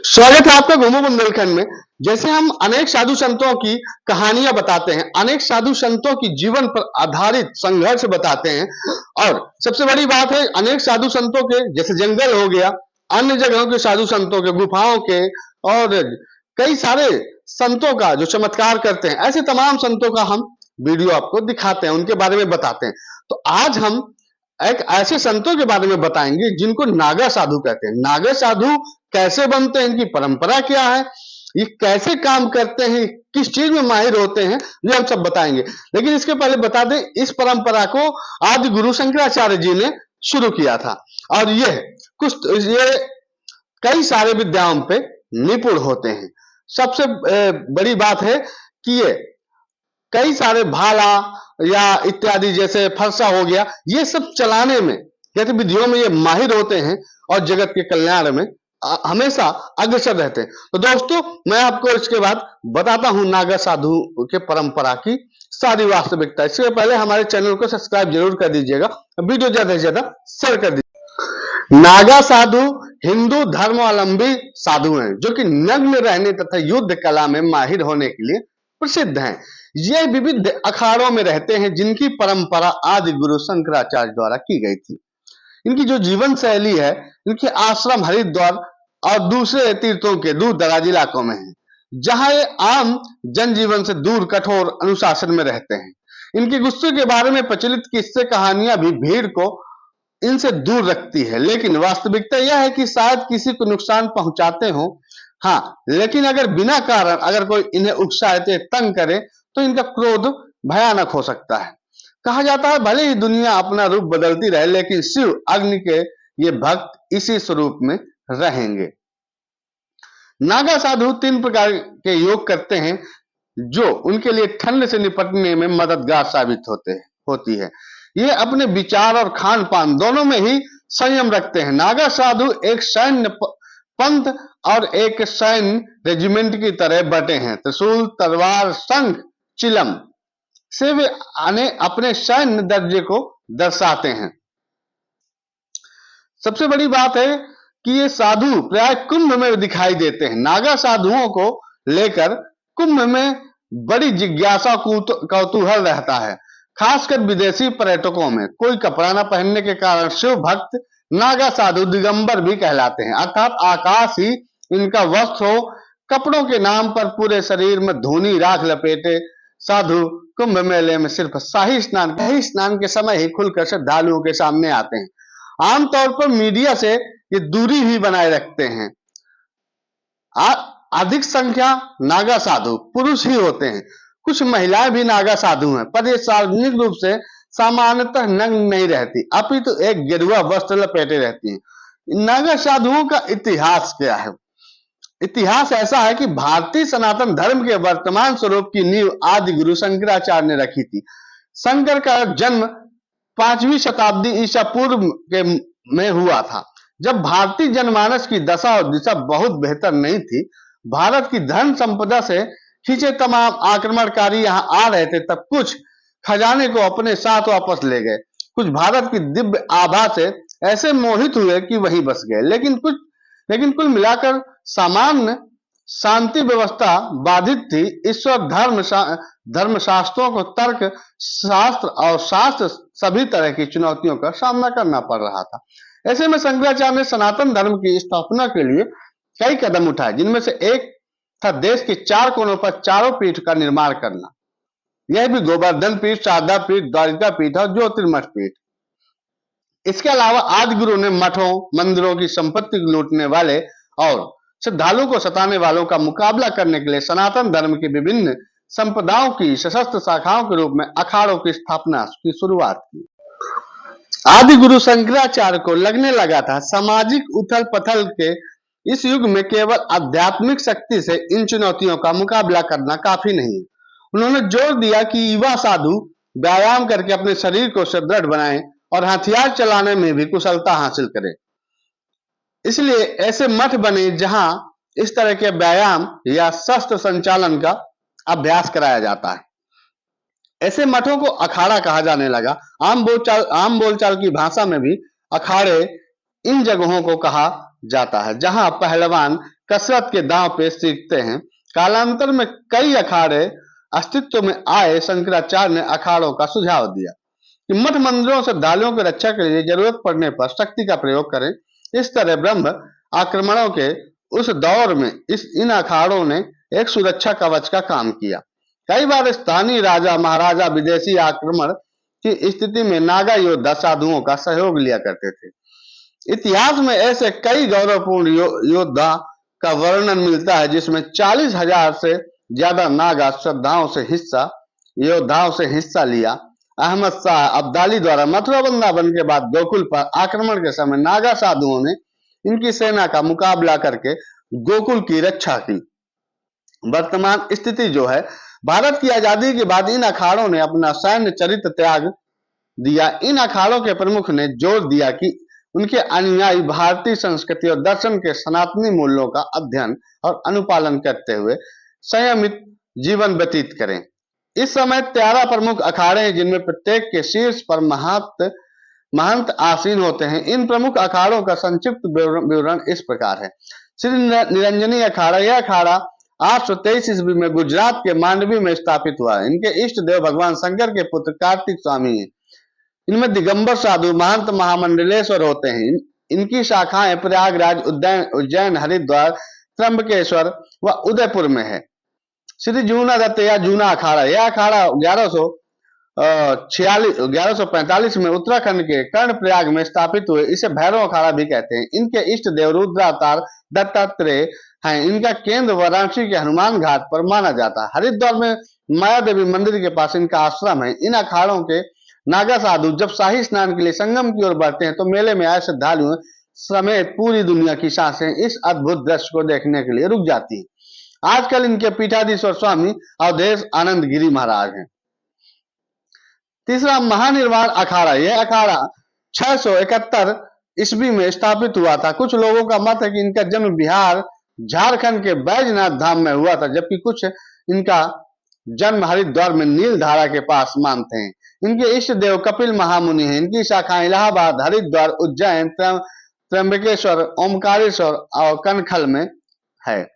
स्वागत है आपका घूमो बुंदेलखंड में। जैसे हम अनेक साधु संतों की कहानियां बताते हैं, अनेक साधु संतों की जीवन पर आधारित संघर्ष बताते हैं, और सबसे बड़ी बात है अनेक साधु संतों के, जैसे जंगल हो गया, अन्य जगहों के साधु संतों के, गुफाओं के, और कई सारे संतों का जो चमत्कार करते हैं, ऐसे तमाम संतों का हम वीडियो आपको दिखाते हैं, उनके बारे में बताते हैं। तो आज हम एक ऐसे संतों के बारे में बताएंगे जिनको नागा साधु कहते हैं। नागा साधु कैसे बनते हैं, इनकी परंपरा क्या है, ये कैसे काम करते हैं, किस चीज में माहिर होते हैं, ये हम सब बताएंगे। लेकिन इसके पहले बता दें, इस परंपरा को आदि गुरु शंकराचार्य जी ने शुरू किया था, और ये कई सारे विद्याओं पे निपुण होते हैं। सबसे बड़ी बात है कि ये कई सारे भाला या इत्यादि, जैसे फरसा हो गया, ये सब चलाने में, गतिविधियों में ये माहिर होते हैं, और जगत के कल्याण में हमेशा अग्रसर रहते हैं। तो दोस्तों, मैं आपको इसके बाद बताता हूं नागा साधु के परंपरा की सारी वास्तविकता। इससे पहले हमारे चैनल को सब्सक्राइब जरूर कर दीजिएगा, वीडियो ज्यादा से ज्यादा शेयर कर दीजिएगा। नागा साधु हिंदू धर्मावलंबी साधु हैं, जो कि नग्न रहने तथा युद्ध कला में माहिर होने के लिए प्रसिद्ध हैं। ये विविध अखाड़ों में रहते हैं, जिनकी परंपरा आदि गुरु शंकराचार्य द्वारा की गई थी। इनकी जो जीवन शैली है, इनके आश्रम हरिद्वार और दूसरे तीर्थों के दूर दराज इलाकों में है, जहां ये आम जनजीवन से दूर कठोर अनुशासन में रहते हैं। इनके गुस्से के बारे में प्रचलित किस्से कहानियां भी भीड़ को इनसे दूर रखती है, लेकिन वास्तविकता यह है कि शायद किसी को नुकसान पहुंचाते हो। हाँ, लेकिन अगर बिना कारण अगर कोई इन्हें उकसाए तंग करे तो इनका क्रोध भयानक हो सकता है। कहा जाता है, भले ही दुनिया अपना रूप बदलती रहे, लेकिन शिव अग्नि के ये भक्त इसी स्वरूप में रहेंगे। नागा साधु 3 प्रकार के योग करते हैं, जो उनके लिए ठंड से निपटने में मददगार साबित होती है। ये अपने विचार और खान पान दोनों में ही संयम रखते हैं। नागा साधु एक सैन्य पंथ और एक सैन्य रेजिमेंट की तरह बटे हैं। त्रिशूल, तलवार, शंख, चिलम से वे अपने सैन्य दर्जे को दर्शाते हैं। सबसे बड़ी बात है कि ये साधु प्राय कुंभ में दिखाई देते हैं। नागा साधुओं को लेकर कुंभ में बड़ी जिज्ञासा कौतूहल रहता है, खासकर विदेशी पर्यटकों में। कोई कपड़ा न पहनने के कारण शिव भक्त नागा साधु दिगंबर भी कहलाते हैं, अर्थात आकाश ही इनका वस्त्र हो। कपड़ों के नाम पर पूरे शरीर में धूनी राख लपेटे साधु कुंभ मेले में सिर्फ शाही स्नान के समय ही खुलकर श्रद्धालुओं के सामने आते हैं। आमतौर पर मीडिया से ये दूरी भी बनाए रखते हैं। अधिक संख्या नागा साधु पुरुष ही होते हैं। कुछ महिलाएं भी नागा साधु हैं, पर ये सार्वजनिक रूप से सामान्यतः नग्न नहीं रहती, अपितु एक गेरुआ वस्त्र लपेटे रहती हैं। नागा साधुओं का इतिहास क्या है? इतिहास ऐसा है कि भारतीय सनातन धर्म के वर्तमान स्वरूप की नींव आदि गुरु शंकराचार्य ने रखी थी। शंकर का जन्म 5वीं शताब्दी ईसा पूर्व में हुआ था, जब भारतीय जनमानस की दशा और दिशा बहुत बेहतर नहीं थी। भारत की धन संपदा से खींचे तमाम आक्रमणकारी यहाँ आ रहे थे, तब कुछ खजाने को अपने साथ वापस ले गए। कुछ भारत की दिव्य आभा से ऐसे मोहित हुए कि वहीं बस गए। लेकिन कुल मिलाकर सामान्य शांति व्यवस्था बाधित थी। ईश्वर धर्म शास्त्रों को तर्क शास्त्र और शास्त्र सभी तरह की चुनौतियों का सामना करना पड़ रहा था। ऐसे में शंकराचार्य ने सनातन धर्म की स्थापना के लिए कई कदम उठाए, जिनमें से एक था देश के 4 कोनों पर चारों पीठ का निर्माण करना। यह भी गोवर्धन पीठ, शारदा पीठ, द्वारिका पीठ और ज्योतिर्मठ पीठ। इसके अलावा आदि गुरु ने मठों मंदिरों की संपत्ति लूटने वाले और श्रद्धालुओं को सताने वालों का मुकाबला करने के लिए सनातन धर्म की विभिन्न संप्रदायों की सशस्त्र शाखाओं के रूप में अखाड़ों की स्थापना की शुरुआत की। आदि गुरु शंकराचार्य को लगने लगा था सामाजिक उथल पथल के इस युग में केवल आध्यात्मिक शक्ति से इन चुनौतियों का मुकाबला करना काफी नहीं। उन्होंने जोर दिया कि युवा साधु व्यायाम करके अपने शरीर को सुदृढ़ बनाएं और हथियार चलाने में भी कुशलता हासिल करें। इसलिए ऐसे मठ बने जहां इस तरह के व्यायाम या शस्त्र संचालन का अभ्यास कराया जाता है। ऐसे मठों को अखाड़ा कहा जाने लगा। आम बोलचाल की भाषा में भी अखाड़े इन जगहों को कहा जाता है, जहां पहलवान कसरत के दांव पे सीखते हैं। कालांतर में कई अखाड़े अस्तित्व में आए। शंकराचार्य ने अखाड़ों का सुझाव दिया कि मठ मंदिरों से श्रद्धालुओं की रक्षा के लिए जरूरत पड़ने पर शक्ति का प्रयोग करें। इस तरह ब्रह्म आक्रमणों के उस दौर में इन अखाड़ों ने एक सुरक्षा कवच का काम किया। कई बार स्थानीय राजा महाराजा विदेशी आक्रमण की स्थिति में नागा योद्धा साधुओं का सहयोग लिया करते थे। इतिहास में ऐसे कई गौरवपूर्ण योद्धा का वर्णन मिलता है जिसमें 40,000 से ज्यादा नागा योद्धाओं से हिस्सा लिया। अहमद शाह अब्दाली द्वारा मथुरा वृंदावन के बाद गोकुल पर आक्रमण के समय नागा साधुओं ने इनकी सेना का मुकाबला करके गोकुल की रक्षा की। वर्तमान स्थिति जो है, भारत की आजादी के बाद इन अखाड़ों ने अपना सैन्य चरित्र त्याग दिया। इन अखाड़ों के प्रमुख ने जोर दिया कि उनके अनुयायी भारतीय संस्कृति और दर्शन के सनातनी मूल्यों का अध्ययन और अनुपालन करते हुए संयमित जीवन व्यतीत करें। इस समय 13 प्रमुख अखाड़े हैं जिनमें प्रत्येक के शीर्ष पर महंत आसीन होते हैं। इन प्रमुख अखाड़ों का संक्षिप्त विवरण इस प्रकार है। श्री निरंजनी अखाड़ा, यह अखाड़ा 823 ईस्वी में गुजरात के मांडवी में स्थापित हुआ। इनके इष्ट देव भगवान शंकर के पुत्र कार्तिक स्वामी हैं। इनमें दिगंबर साधु महंत महामंडलेश्वर होते हैं। इनकी शाखाएं प्रयागराज, उज्जैन, हरिद्वार, त्र्यंबकेश्वर व उदयपुर में है। श्री जूना दत्त या जूना अखाड़ा, यह अखाड़ा 1145 में उत्तराखंड के कर्णप्रयाग में स्थापित हुए। इसे भैरव अखाड़ा भी कहते हैं। इनके इष्ट देव रुद्रावतार दत्तात्रेय हैं। इनका केंद्र वाराणसी के हनुमान घाट पर माना जाता है। हरिद्वार में माया देवी मंदिर के पास इनका आश्रम है। इन अखाड़ों के नागा साधु जब शाही स्नान के लिए संगम की ओर बढ़ते हैं तो मेले में आए श्रद्धालुओं समेत पूरी दुनिया की सांसें इस अद्भुत दृश्य को देखने के लिए रुक जाती हैं। आजकल इनके पीठाधीश्वर स्वामी अवधेश आनंद गिरी महाराज हैं। तीसरा, महानिर्वाण अखाड़ा, यह अखाड़ा 671 ईस्वी में स्थापित हुआ था। कुछ लोगों का मत है कि इनका जन्म बिहार झारखंड के बैजनाथ धाम में हुआ था, जबकि कुछ इनका जन्म हरिद्वार में नील धारा के पास मानते हैं। इनके इष्ट देव कपिल महामुनि हैं। इनकी शाखाएं इलाहाबाद, हरिद्वार, उज्जैन, त्र्यंबकेश्वर, ओमकारेश्वर और कनखल में है।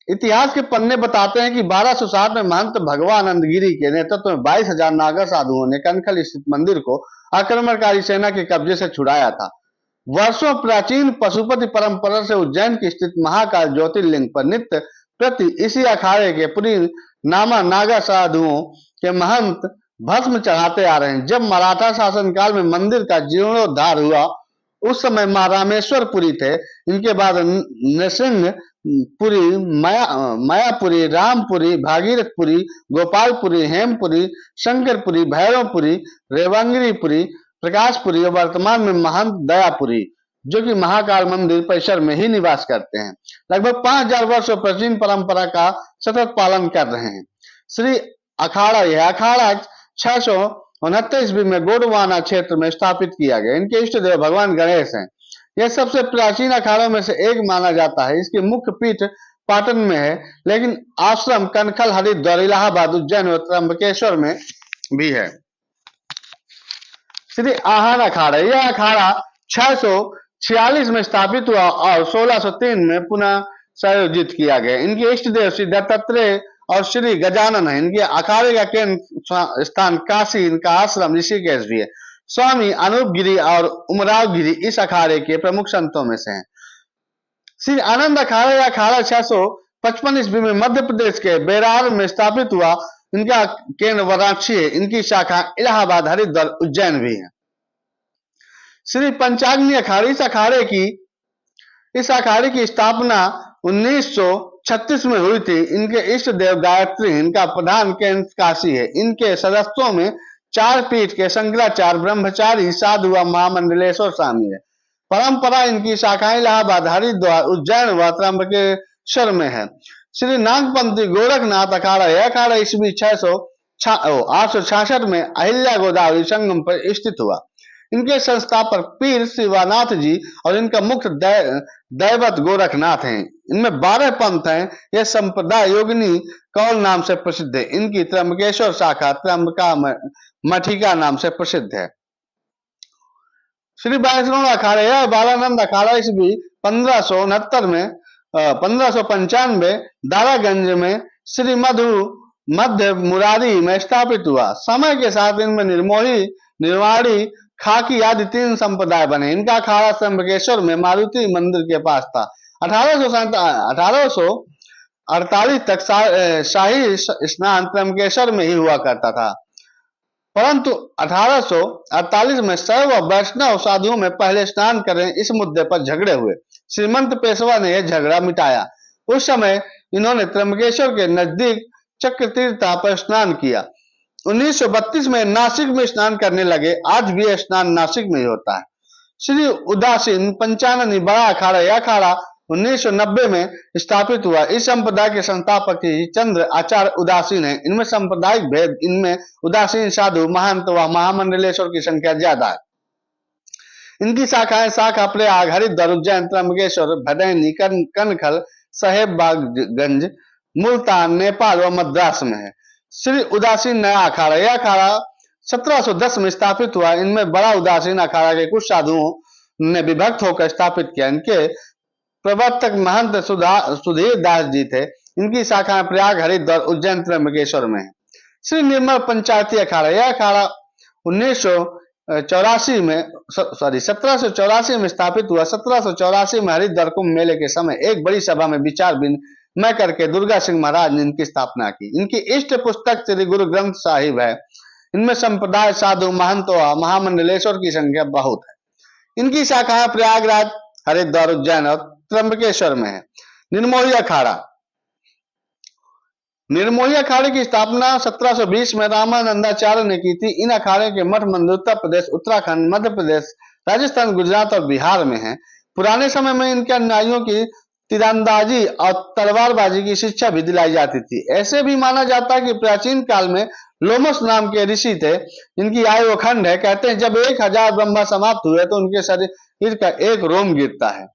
इतिहास के पन्ने बताते हैं कि 1260 में महंत भगवानंद गिरी के नेतृत्व में 22,000 नागा साधुओं ने कनखल स्थित मंदिर को आक्रमणकारी सेना के कब्जे से छुड़ाया था। वर्षों प्राचीन पशुपति परंपरा से उज्जैन की स्थित महाकाल ज्योतिर्लिंग पर नित्य प्रति इसी अखाड़े के पुरी नामा नागा साधुओं के महंत भस्म चढ़ाते आ रहे हैं। जब मराठा शासनकाल में मंदिर का जीर्णोद्धार हुआ उस समय मां रामेश्वरपुरी थे। इनके बाद नृसिंहपुरी, मायापुरी, रामपुरी, भागीरथपुरी, गोपालपुरी, हेमपुरी, शंकरपुरी, भैरवपुरी, रेवंगिरीपुरी, प्रकाशपुरी और वर्तमान में महंत दयापुरी, जो कि महाकाल मंदिर परिसर में ही निवास करते हैं, लगभग 5000 वर्षों प्राचीन परंपरा का सतत पालन कर रहे हैं। श्री अखाड़ा, यह अखाड़ा 669 ईस्वी में गोंडवाना क्षेत्र में स्थापित किया गया। इनके इष्ट देव भगवान गणेश हैं। यह सबसे प्राचीन अखाड़ों में से एक माना जाता है। इसकी मुख्य पीठ पाटन में है, लेकिन आश्रम कनखल, हरिद्वार, इलाहाबाद, उज्जैन और त्र्यंबकेश्वर में भी है। श्री आहन अखाड़ा, यह अखाड़ा 646 में स्थापित हुआ और 1603 में पुनः संयोजित किया गया। इनके इष्ट देव श्री दत्तात्रेय और श्री गजानन है। इनके अखाड़े का केंद्र स्थान काशी, इनका आश्रम ऋषिकेश भी है। स्वामी अनूप गिरी और उमराव गिरी इस अखाड़े के प्रमुख संतों में से हैं। श्री आनंद अखाड़ा, यह अखाड़ा 655 ईस्वी में मध्य प्रदेश के बेरार में स्थापित हुआ। इनका केंद्र वाराणसी है। इनकी शाखा इलाहाबाद, हरिद्वार, उज्जैन भी है। श्री पंचाग्नि अखाड़ा, इस अखाड़े की स्थापना 1936 में हुई थी। इनके इष्ट देव गायत्री, इनका प्रधान केंद्र काशी है। इनके सदस्यों में 4 पीठ के शंकराचार्य, ब्रह्मचारी, साधु व महामंडलेश्वर शामिल है। परंपरा इनकी शाखाएं इलाहाबाद, हरिद्वार, उज्जैन व त्र्यंबकेश्वर में है। श्री नागपंथी गोरखनाथ अखाड़ा, यह अखाड़ा ईस्वी 866 में अहिल्या गोदावरी संगम पर स्थित हुआ। इनके संस्थापक पीर शिवानाथ जी और इनका मुख्य दैवत गोरखनाथ हैं। इनमें 12 पंथ हैं। यह संप्रदाय योगिनी कौल नाम से प्रसिद्ध है। इनकी त्र्यंबकेश्वर शाखा त्र्यंबका मठिका नाम से प्रसिद्ध है। श्री वैष्णव अखाड़ा, यह बालानंद अखाड़ा ईस्वी 1569 में 1595 दारागंज में श्री मध्य मुरारी में स्थापित हुआ। समय के साथ इनमें निर्मोही, निर्वाणी, खाकी आदि 3 संप्रदाय बने। इनका अखाड़ा त्र्यंबकेश्वर में मारुति मंदिर के पास था। 1848 तक शाही स्नान त्र्यंबकेश्वर में ही हुआ करता था, परंतु 1848 में शैव व वैष्णव साधुओं में पहले स्नान करें इस मुद्दे पर झगड़े हुए। श्रीमंत पेशवा ने यह झगड़ा मिटाया। उस समय इन्होंने त्र्यंबकेश्वर के नजदीक चक्रतीर्था पर स्नान किया। 1932 में नासिक में स्नान करने लगे। आज भी यह स्नान नासिक में ही होता है। श्री उदासीन पंचाननी बड़ा अखाड़ा, यह अखाड़ा 1990 में स्थापित हुआ। इस संप्रदाय के संस्थापक चंद्र आचार्य उदासीन है। इनमें सांप्रदायिक भेद, इनमें उदासीन साधु, महंत व महामंडलेश्वर की संख्या ज्यादा है। इनकी शाखाएं शाखा प्रयाग, हरिद्वार, उज्जैन, त्र्यंबकेश्वर, भदैनी, कनखल, साहेबगंज, मुल्तान, नेपाल व मद्रास में है। श्री उदासीन नया अखाड़ा, यह अखाड़ा 1710 में स्थापित हुआ। इनमें बड़ा उदासीन अखाड़ा के कुछ साधुओं ने विभक्त होकर स्थापित किया। इनके प्रवर्तक महंत सुधीर दास जी थे। इनकी शाखाएं प्रयाग, हरिद्वार, उज्जैन, त्र्यंबकेश्वर में है। श्री निर्मल पंचायती अखाड़ा, यह अखाड़ा 1784 में स्थापित हुआ। 1784 में हरिद्वार कुंभ मेले के समय एक बड़ी सभा में विचार विनिमय करके दुर्गा सिंह महाराज ने इनकी स्थापना की। इनकी इष्ट पुस्तक श्री गुरु ग्रंथ साहिब है। इनमें संप्रदाय, साधु, महंत व महामंडलेश्वर की संख्या बहुत है। इनकी शाखाएं प्रयागराज, हरिद्वार, उज्जैन और त्र्यंबकेश्वर में है। निर्मोही अखाड़ा, निर्मोही अखाड़े की स्थापना 1720 में रामानंदाचार्य ने की थी। इन अखाड़े के मठ मंदिर उत्तर प्रदेश, उत्तराखंड, मध्य प्रदेश, राजस्थान, गुजरात और बिहार में हैं। पुराने समय में इनके अनुयायियों की तीरंदाजी और तलवारबाजी की शिक्षा भी दिलाई जाती थी। ऐसे भी माना जाता है कि प्राचीन काल में लोमस नाम के ऋषि थे। इनकी आयु अखंड है। कहते हैं जब 1000 ब्रह्मा समाप्त हुए तो उनके शरीर का एक रोम गिरता है।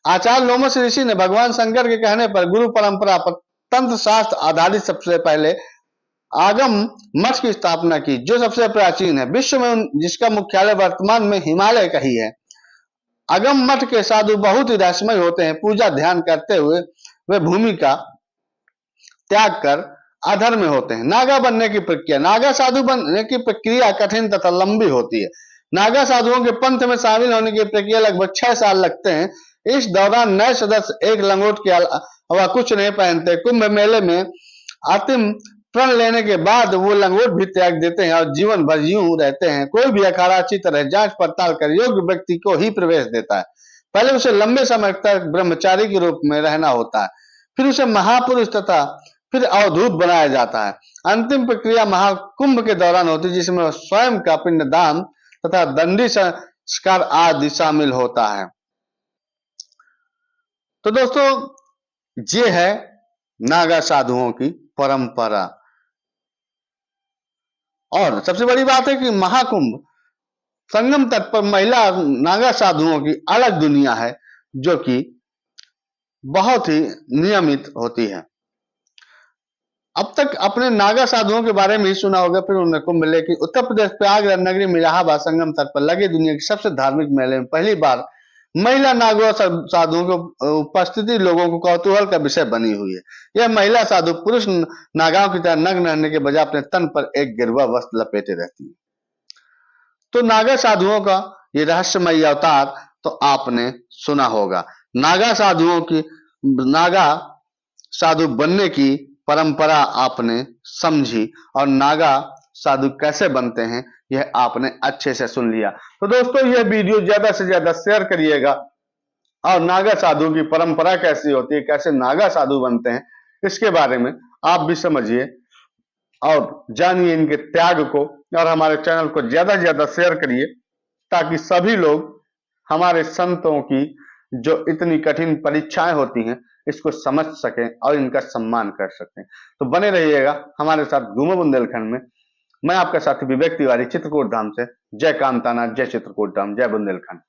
आचार्य लोमस ऋषि ने भगवान शंकर के कहने पर गुरु परंपरा पर तंत्र शास्त्र आधारित सबसे पहले आगम मठ की स्थापना की, जो सबसे प्राचीन है विश्व में, जिसका मुख्यालय वर्तमान में हिमालय का ही है। आगम मठ के साधु बहुत ही रहस्यमय होते हैं। पूजा ध्यान करते हुए वे भूमि का त्याग कर अधर में होते हैं। नागा बनने की प्रक्रिया, नागा साधु बनने की प्रक्रिया कठिन तथा लंबी होती है। नागा साधुओं के पंथ में शामिल होने की प्रक्रिया लगभग 6 साल लगते हैं। इस दौरान नए सदस्य एक लंगोट के अलावा कुछ नहीं पहनते। कुंभ मेले में अंतिम प्रण लेने के बाद वो लंगोट भी त्याग देते हैं और जीवन भर यूं रहते हैं। कोई भी अखाड़ा अच्छी तरह जांच पड़ताल कर योग्य व्यक्ति को ही प्रवेश देता है। पहले उसे लंबे समय तक ब्रह्मचारी के रूप में रहना होता है, फिर उसे महापुरुष तथा फिर अवधूत बनाया जाता है। अंतिम प्रक्रिया महाकुंभ के दौरान होती है, जिसमें स्वयं का पिंडदान तथा दंडी संस्कार आदि शामिल होता है। तो दोस्तों, ये है नागा साधुओं की परंपरा। और सबसे बड़ी बात है कि महाकुंभ संगम तट पर महिला नागा साधुओं की अलग दुनिया है, जो कि बहुत ही नियमित होती है। अब तक अपने नागा साधुओं के बारे में ही सुना होगा, फिर उन्होंने कुंभ मेले की उत्तर प्रदेश प्रयागराज नगरी में इलाहाबाद संगम तट पर लगे दुनिया के सबसे धार्मिक मेले में पहली बार महिला नागा साधुओं की उपस्थिति लोगों को कौतूहल का विषय बनी हुई है। यह महिला साधु पुरुष नागाओं की तरह नग्न रहने के बजाय अपने तन पर एक गिरवा वस्त्र लपेटे रहती है। तो नागा साधुओं का ये रहस्यमय अवतार तो आपने सुना होगा। नागा साधुओं की, नागा साधु बनने की परंपरा आपने समझी और नागा साधु कैसे बनते हैं यह आपने अच्छे से सुन लिया। तो दोस्तों, यह वीडियो ज्यादा से ज्यादा शेयर करिएगा और नागा साधु की परंपरा कैसी होती है, कैसे नागा साधु बनते हैं, इसके बारे में आप भी समझिए और जानिए इनके त्याग को। और हमारे चैनल को ज्यादा से ज्यादा शेयर करिए ताकि सभी लोग हमारे संतों की जो इतनी कठिन परीक्षाएं होती हैं इसको समझ सकें और इनका सम्मान कर सकें। तो बने रहिएगा हमारे साथ घूमो बुंदेलखंड में। मैं आपका साथी विवेक तिवारी, चित्रकूट धाम से। जय कामताना, जय चित्रकूट धाम, जय बुंदेलखंड।